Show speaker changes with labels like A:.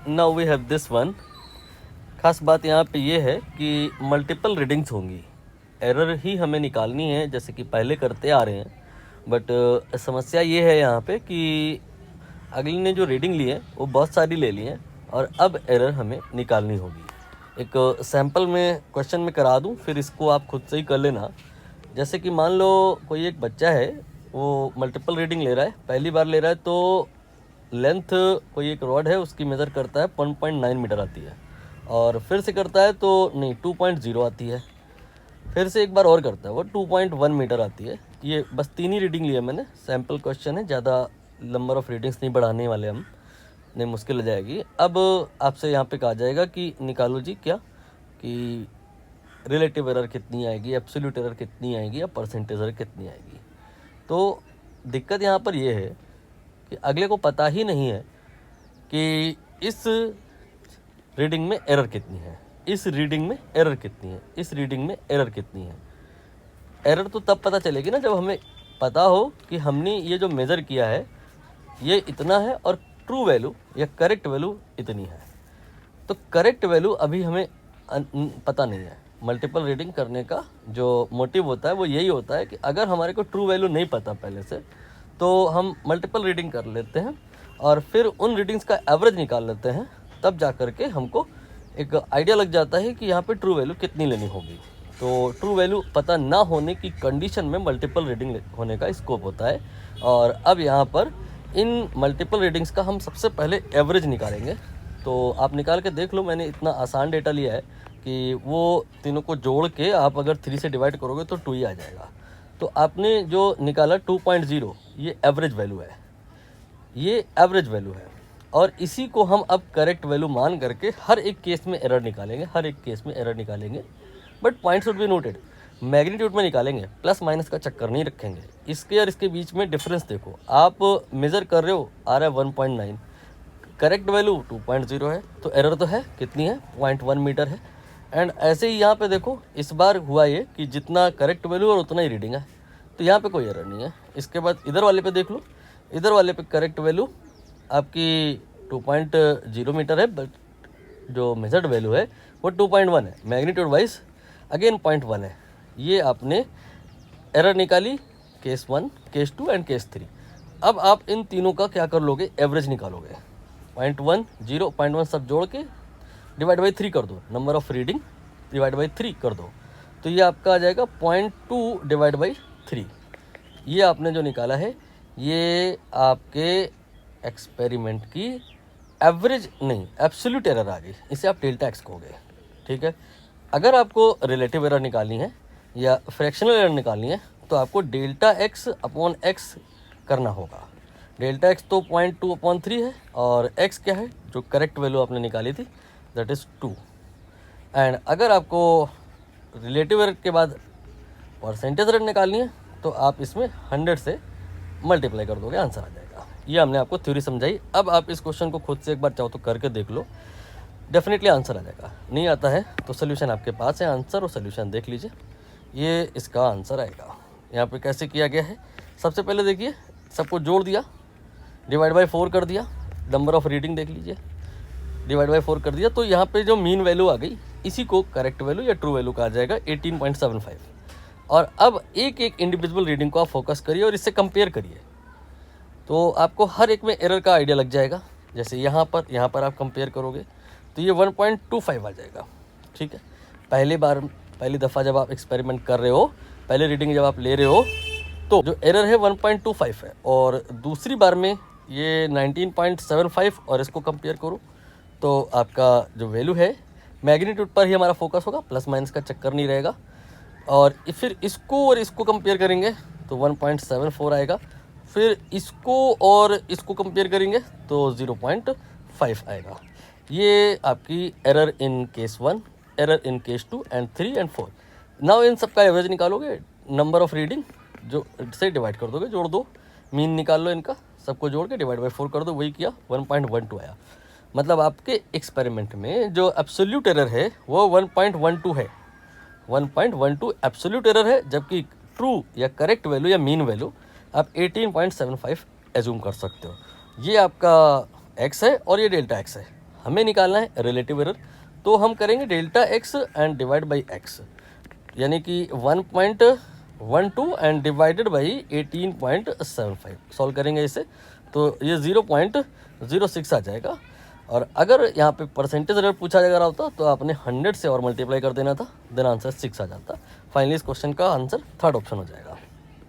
A: Now we have this one. खास बात यहाँ पे ये है कि मल्टीपल रीडिंग्स होंगी, एरर ही हमें निकालनी है जैसे कि पहले करते आ रहे हैं। बट समस्या ये है यहाँ पे कि अगले ने जो रीडिंग ली है वो बहुत सारी ले ली है और अब एरर हमें निकालनी होगी। एक सैम्पल में क्वेश्चन में करा दूँ, फिर इसको आप खुद से ही कर लेना। जैसे कि मान लो कोई एक बच्चा है, वो मल्टीपल रीडिंग ले रहा है, पहली बार ले रहा है तो लेंथ कोई एक रॉड है उसकी मेज़र करता है 1.9 मीटर आती है, और फिर से करता है तो नहीं 2.0 आती है, फिर से एक बार और करता है वो 2.1 मीटर आती है। ये बस 3 ही रीडिंग लिया मैंने, सैम्पल क्वेश्चन है, ज़्यादा नंबर ऑफ़ रीडिंग्स नहीं बढ़ाने वाले हम, नहीं मुश्किल हो जाएगी। अब आपसे यहाँ पे कहा जाएगा कि निकालो जी क्या कि रिलेटिव एरर कितनी आएगी, एब्सोल्यूट एरर कितनी आएगी या परसेंटेज एरर कितनी आएगी। तो दिक्कत यहाँ पर ये है कि अगले को पता ही नहीं है कि इस रीडिंग में एरर कितनी है, इस रीडिंग में एरर कितनी है, इस रीडिंग में एरर कितनी है। एरर तो तब पता चलेगी ना जब हमें पता हो कि हमने ये जो मेज़र किया है ये इतना है और ट्रू वैल्यू या करेक्ट वैल्यू इतनी है। तो करेक्ट वैल्यू अभी हमें पता नहीं है। मल्टीपल रीडिंग करने का जो मोटिव होता है वो यही होता है कि अगर हमारे को ट्रू वैल्यू नहीं पता पहले से तो हम मल्टीपल रीडिंग कर लेते हैं और फिर उन रीडिंग्स का एवरेज निकाल लेते हैं, तब जा कर के हमको एक आइडिया लग जाता है कि यहाँ पे ट्रू वैल्यू कितनी लेनी होगी। तो ट्रू वैल्यू पता ना होने की कंडीशन में मल्टीपल रीडिंग होने का स्कोप होता है। और अब यहाँ पर इन मल्टीपल रीडिंग्स का हम सबसे पहले एवरेज निकालेंगे। तो आप निकाल के देख लो, मैंने इतना आसान डेटा लिया है कि वो तीनों को जोड़ के आप अगर 3 से डिवाइड करोगे तो 2 ही आ जाएगा। तो आपने जो निकाला 2.0 ये एवरेज वैल्यू है, ये एवरेज वैल्यू है, और इसी को हम अब करेक्ट वैल्यू मान करके हर एक केस में एरर निकालेंगे, हर एक केस में एरर निकालेंगे। But point should be noted, magnitude में निकालेंगे, प्लस माइनस का चक्कर नहीं रखेंगे। इसके और इसके बीच में डिफरेंस देखो, आप मेज़र कर रहे हो आ रहा है 1.9, करेक्ट वैल्यू 2.0 है, तो एरर तो है कितनी है 0.1 मीटर है। एंड ऐसे ही यहाँ पे देखो इस बार हुआ ये कि जितना करेक्ट वैल्यू और उतना ही रीडिंग है, तो यहाँ पे कोई एरर नहीं है। इसके बाद इधर वाले पे देख लो, इधर वाले पे करेक्ट वैल्यू आपकी 2.0 मीटर है, बट जो मेजर्ड वैल्यू है वो 2.1 है, मैग्नीट्यूड वाइज अगेन 0.1 है। ये आपने एरर निकाली केस 1, केस 2 एंड केस 3। अब आप इन तीनों का क्या कर लोगे, एवरेज निकालोगे। 0.1, 0.1 सब जोड़ के डिवाइड बाई 3 कर दो, number of reading divide by 3 कर दो, तो ये आपका आ जाएगा 0.2 डिवाइड बाई 3। ये आपने जो निकाला है ये आपके एक्सपेरिमेंट की एवरेज नहीं एब्सोल्यूट एरर आ गई, इसे आप डेल्टा एक्स कहोगे। ठीक है, अगर आपको रिलेटिव एरर निकालनी है या फ्रैक्शनल एरर निकालनी है तो आपको डेल्टा एक्स अपॉन एक्स करना होगा। डेल्टा एक्स तो 0.2/3 है और एक्स क्या है जो करेक्ट वैल्यू आपने निकाली थी, दैट इज़ 2। एंड अगर आपको रिलेटिव एरर के बाद परसेंटेज एरर निकालनी है तो आप इसमें 100 से मल्टीप्लाई कर दोगे, आंसर आ जाएगा। ये हमने आपको थ्योरी समझाई। अब आप इस क्वेश्चन को खुद से एक बार चाहो तो करके देख लो, डेफिनेटली आंसर आ जाएगा। नहीं आता है तो सोल्यूशन आपके पास है, आंसर और सोल्यूशन देख लीजिए, ये इसका आंसर आएगा। यहाँ पे कैसे किया गया है, सबसे पहले देखिए सबको जोड़ दिया, डिवाइड बाई 4 कर दिया, नंबर ऑफ रीडिंग देख लीजिए, डिवाइड बाई 4 कर दिया, तो यहाँ पे जो मीन वैल्यू आ गई इसी को करेक्ट वैल्यू या ट्रू वैल्यू कहा जाएगा 18.75। और अब एक एक इंडिविजुअल रीडिंग को आप फोकस करिए और इससे कंपेयर करिए, तो आपको हर एक में एरर का आइडिया लग जाएगा। जैसे यहाँ पर आप कंपेयर करोगे तो ये 1.25 आ जाएगा। ठीक है, पहली दफ़ा जब आप एक्सपेरिमेंट कर रहे हो, पहले रीडिंग जब आप ले रहे हो तो जो एरर है 1.25 है, और दूसरी बार में ये 19.75, और इसको कंपेयर करो तो आपका जो वैल्यू है मैग्नीट्यूड पर ही हमारा फोकस होगा, प्लस माइनस का चक्कर नहीं रहेगा। और फिर इसको और इसको कंपेयर करेंगे तो 1.74 आएगा, फिर इसको और इसको कंपेयर करेंगे तो 0.5 आएगा। ये आपकी error in case 1, error in case 2 and 3 and 4। Now in सब का एवरेज निकालोगे, नंबर ऑफ रीडिंग जो से डिवाइड कर दोगे, जोड़ दो, मीन निकाल लो इनका, सबको जोड़ के डिवाइड बाई 4 कर दो, वही किया 1.12 आया। मतलब आपके एक्सपेरिमेंट में जो एब्सोल्यूट एरर है वो 1.12 है, 1.12 एब्सोल्यूट एरर है, जबकि ट्रू या करेक्ट वैल्यू या मीन वैल्यू आप 18.75 एज्यूम कर सकते हो। ये आपका एक्स है और ये डेल्टा एक्स है। हमें निकालना है रिलेटिव एरर, तो हम करेंगे delta x and divide by x, यानी कि 1.12 एंड डिवाइडेड बाई 18.75। सॉल्व करेंगे इसे तो ये 0.06 आ जाएगा। और अगर यहाँ पे परसेंटेज एरर पूछा जा रहा होता तो आपने 100 से और मल्टीप्लाई कर देना था, देन आंसर 6 आ जाता। फाइनली इस क्वेश्चन का आंसर थर्ड ऑप्शन हो जाएगा।